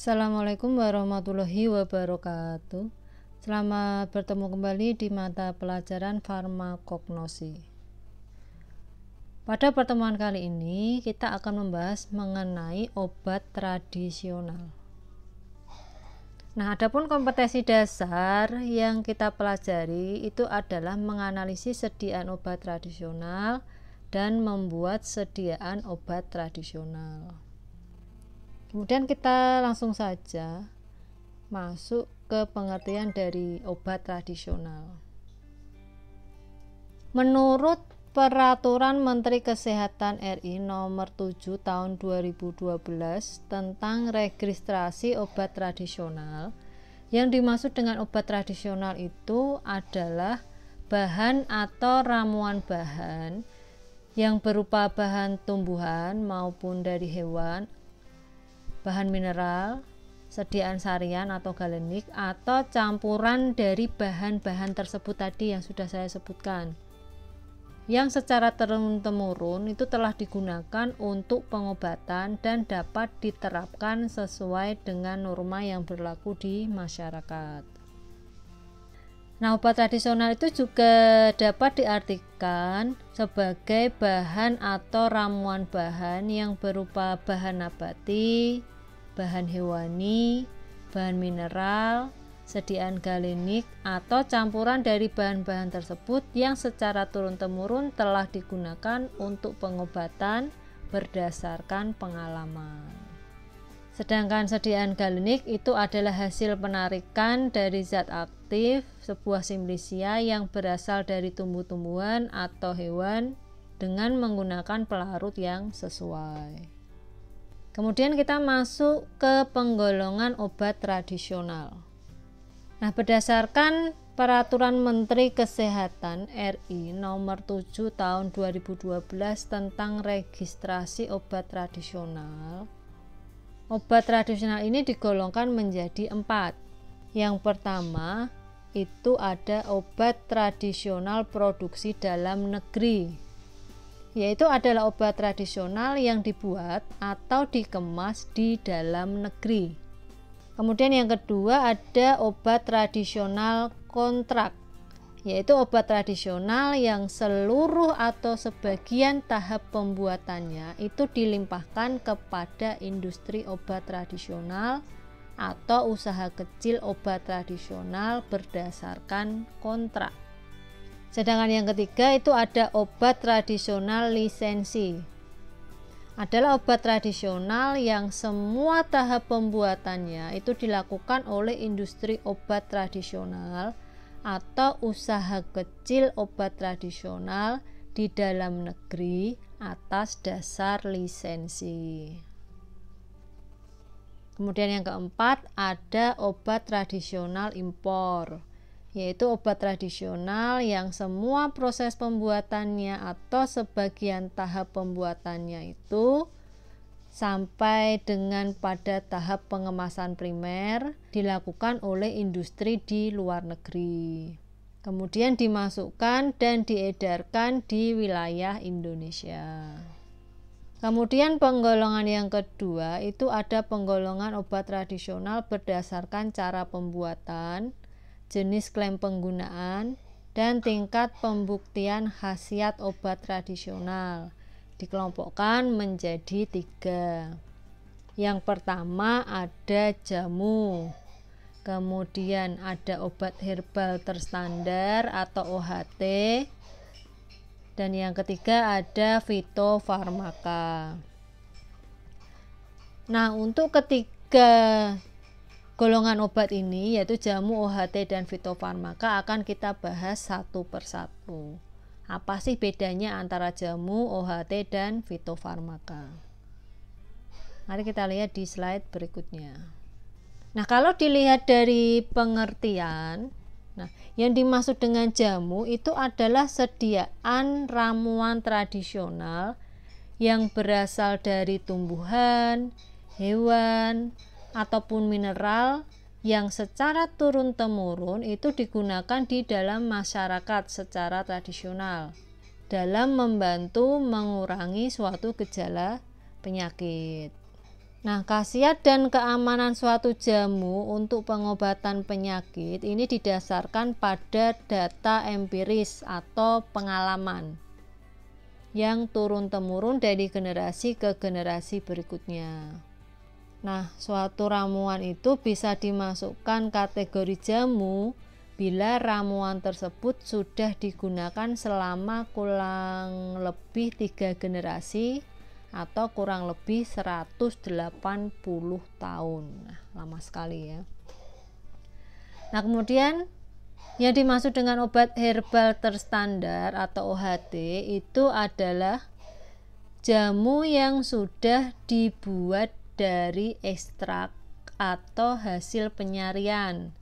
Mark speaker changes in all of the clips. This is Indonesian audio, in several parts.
Speaker 1: Assalamualaikum warahmatullahi wabarakatuh. Selamat bertemu kembali di mata pelajaran farmakognosi. Pada pertemuan kali ini kita akan membahas mengenai obat tradisional. Nah, adapun kompetensi dasar yang kita pelajari itu adalah menganalisis sediaan obat tradisional dan membuat sediaan obat tradisional. Kemudian kita langsung saja masuk ke pengertian dari obat tradisional. Menurut Peraturan Menteri Kesehatan RI Nomor 7 Tahun 2012 tentang registrasi obat tradisional, yang dimaksud dengan obat tradisional itu adalah bahan atau ramuan bahan yang berupa bahan tumbuhan maupun dari hewan, bahan mineral, sediaan sarian atau galenik, atau campuran dari bahan-bahan tersebut tadi yang sudah saya sebutkan, yang secara turun-temurun itu telah digunakan untuk pengobatan dan dapat diterapkan sesuai dengan norma yang berlaku di masyarakat. Nah, obat tradisional itu juga dapat diartikan sebagai bahan atau ramuan bahan yang berupa bahan nabati, bahan hewani, bahan mineral, sediaan galenik, atau campuran dari bahan-bahan tersebut yang secara turun-temurun telah digunakan untuk pengobatan berdasarkan pengalaman. Sedangkan sediaan galenik itu adalah hasil penarikan dari zat aktif sebuah simplicia yang berasal dari tumbuh-tumbuhan atau hewan dengan menggunakan pelarut yang sesuai. Kemudian kita masuk ke penggolongan obat tradisional. Nah, berdasarkan Peraturan Menteri Kesehatan RI Nomor 7 Tahun 2012 tentang registrasi obat tradisional, obat tradisional ini digolongkan menjadi 4. Yang pertama itu ada obat tradisional produksi dalam negeri, yaitu adalah obat tradisional yang dibuat atau dikemas di dalam negeri. Kemudian yang kedua ada obat tradisional kontrak, yaitu obat tradisional yang seluruh atau sebagian tahap pembuatannya itu dilimpahkan kepada industri obat tradisional atau usaha kecil obat tradisional berdasarkan kontrak. Sedangkan yang ketiga itu ada obat tradisional lisensi. Adalah obat tradisional yang semua tahap pembuatannya itu dilakukan oleh industri obat tradisional atau usaha kecil obat tradisional di dalam negeri atas dasar lisensi. Kemudian yang keempat ada obat tradisional impor, yaitu obat tradisional yang semua proses pembuatannya atau sebagian tahap pembuatannya itu sampai dengan pada tahap pengemasan primer dilakukan oleh industri di luar negeri, kemudian dimasukkan dan diedarkan di wilayah Indonesia. Kemudian penggolongan yang kedua itu ada penggolongan obat tradisional berdasarkan cara pembuatan, jenis klaim penggunaan, dan tingkat pembuktian khasiat obat tradisional. Dikelompokkan menjadi 3. Yang pertama ada jamu, kemudian ada obat herbal terstandar atau OHT, dan yang ketiga ada fitofarmaka. Nah, untuk ketiga golongan obat ini yaitu jamu, OHT, dan fitofarmaka akan kita bahas satu persatu. Apa sih bedanya antara jamu, OHT, dan fitofarmaka? Mari kita lihat di slide berikutnya. Nah, kalau dilihat dari pengertian, yang dimaksud dengan jamu itu adalah sediaan ramuan tradisional yang berasal dari tumbuhan, hewan, ataupun mineral yang secara turun-temurun itu digunakan di dalam masyarakat secara tradisional dalam membantu mengurangi suatu gejala penyakit. Nah, khasiat dan keamanan suatu jamu untuk pengobatan penyakit ini didasarkan pada data empiris atau pengalaman yang turun-temurun dari generasi ke generasi berikutnya. Nah, suatu ramuan itu bisa dimasukkan kategori jamu bila ramuan tersebut sudah digunakan selama kurang lebih 3 generasi atau kurang lebih 180 tahun. Nah, lama sekali ya. Nah, kemudian yang dimaksud dengan obat herbal terstandar atau OHT itu adalah jamu yang sudah dibuat dari ekstrak atau hasil penyarian,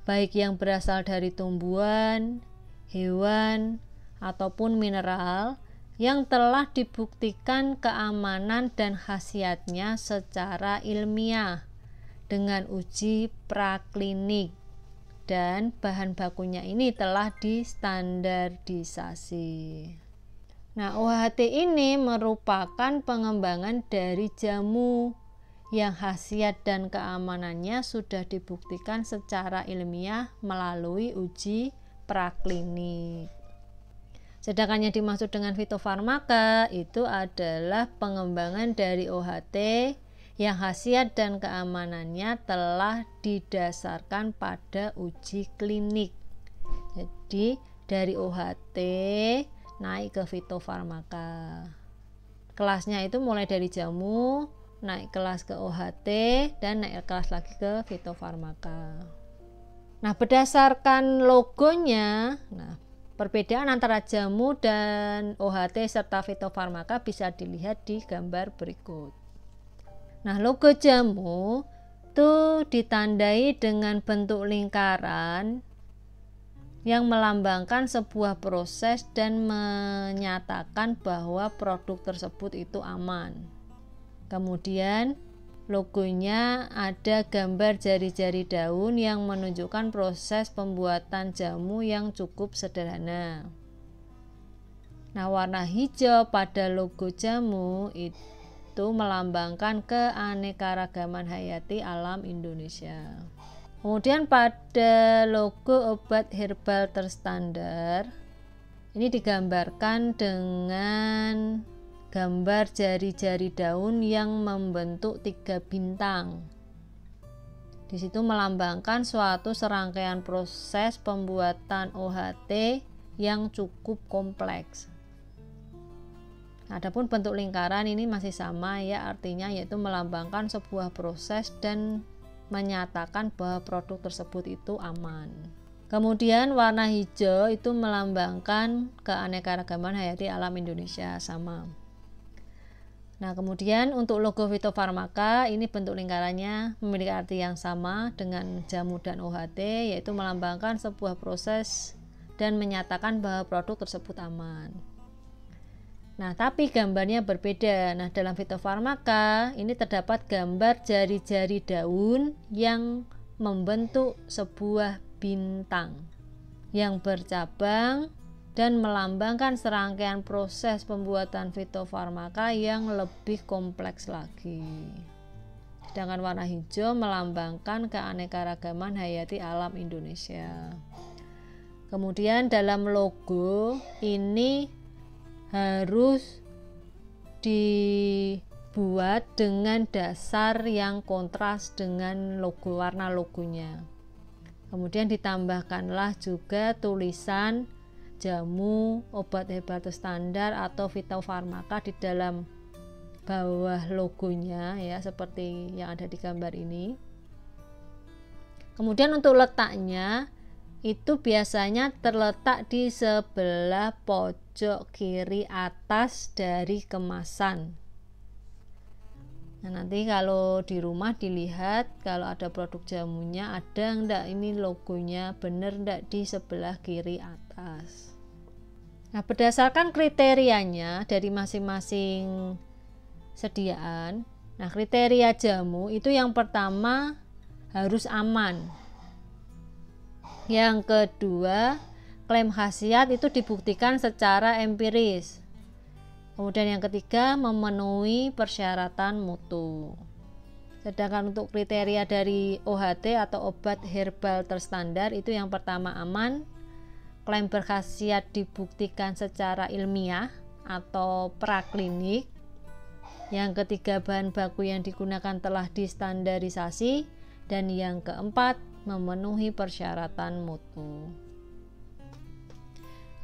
Speaker 1: baik yang berasal dari tumbuhan, hewan, ataupun mineral, yang telah dibuktikan keamanan dan khasiatnya secara ilmiah dengan uji praklinik, dan bahan bakunya ini telah distandardisasi. Nah, OHT ini merupakan pengembangan dari jamu yang khasiat dan keamanannya sudah dibuktikan secara ilmiah melalui uji praklinik. Sedangkan yang dimaksud dengan fitofarmaka itu adalah pengembangan dari OHT yang khasiat dan keamanannya telah didasarkan pada uji klinik. Jadi dari OHT naik ke fitofarmaka. Kelasnya itu mulai dari jamu, naik kelas ke OHT, dan naik kelas lagi ke fitofarmaka. Nah, berdasarkan logonya, perbedaan antara jamu dan OHT serta fitofarmaka bisa dilihat di gambar berikut. Nah, logo jamu itu ditandai dengan bentuk lingkaran yang melambangkan sebuah proses dan menyatakan bahwa produk tersebut itu aman. Kemudian logonya ada gambar jari-jari daun yang menunjukkan proses pembuatan jamu yang cukup sederhana. Nah, warna hijau pada logo jamu itu melambangkan keanekaragaman hayati alam Indonesia. Kemudian pada logo obat herbal terstandar ini digambarkan dengan gambar jari-jari daun yang membentuk 3 bintang. Di situ melambangkan suatu serangkaian proses pembuatan OHT yang cukup kompleks. Adapun bentuk lingkaran ini masih sama ya, artinya yaitu melambangkan sebuah proses dan menyatakan bahwa produk tersebut itu aman. Kemudian warna hijau itu melambangkan keanekaragaman hayati alam Indonesia, sama. Nah, kemudian untuk logo fitofarmaka ini bentuk lingkarannya memiliki arti yang sama dengan jamu dan OHT, yaitu melambangkan sebuah proses dan menyatakan bahwa produk tersebut aman. Nah, tapi gambarnya berbeda. Nah, dalam fitofarmaka ini terdapat gambar jari-jari daun yang membentuk sebuah bintang yang bercabang dan melambangkan serangkaian proses pembuatan fitofarmaka yang lebih kompleks lagi. Sedangkan warna hijau melambangkan keanekaragaman hayati alam Indonesia. Kemudian dalam logo ini harus dibuat dengan dasar yang kontras dengan logo, warna logonya. Kemudian ditambahkanlah juga tulisan jamu, obat herbal terstandar atau fitofarmaka di dalam bawah logonya ya, seperti yang ada di gambar ini. Kemudian untuk letaknya itu biasanya terletak di sebelah pojok kiri atas dari kemasan. Nah, nanti kalau di rumah dilihat kalau ada produk jamunya ada enggak ini logonya, bener enggak di sebelah kiri atas. Nah, berdasarkan kriterianya dari masing-masing sediaan. Nah, kriteria jamu itu yang pertama harus aman. Yang kedua, klaim khasiat itu dibuktikan secara empiris. Kemudian yang ketiga, memenuhi persyaratan mutu. Sedangkan untuk kriteria dari OHT atau obat herbal terstandar itu yang pertama aman, klaim berkhasiat dibuktikan secara ilmiah atau praklinik. Yang ketiga, bahan baku yang digunakan telah distandarisasi, dan yang keempat, memenuhi persyaratan mutu.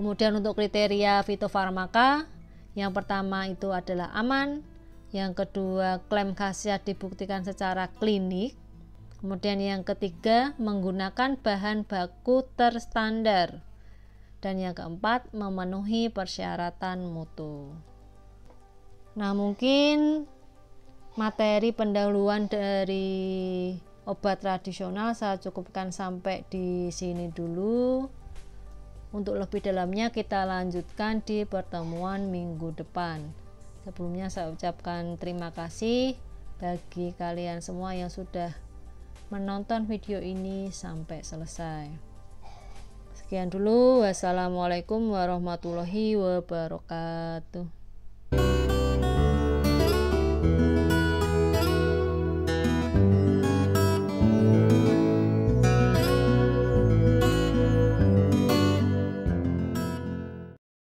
Speaker 1: Kemudian untuk kriteria fitofarmaka, yang pertama itu adalah aman, yang kedua klaim khasiat dibuktikan secara klinik, kemudian yang ketiga menggunakan bahan baku terstandar, dan yang keempat memenuhi persyaratan mutu. Nah, mungkin materi pendahuluan dari obat tradisional saya cukupkan sampai di sini dulu. Untuk lebih dalamnya kita lanjutkan di pertemuan minggu depan. Sebelumnya saya ucapkan terima kasih bagi kalian semua yang sudah menonton video ini sampai selesai. Sekian dulu, wassalamualaikum warahmatullahi wabarakatuh.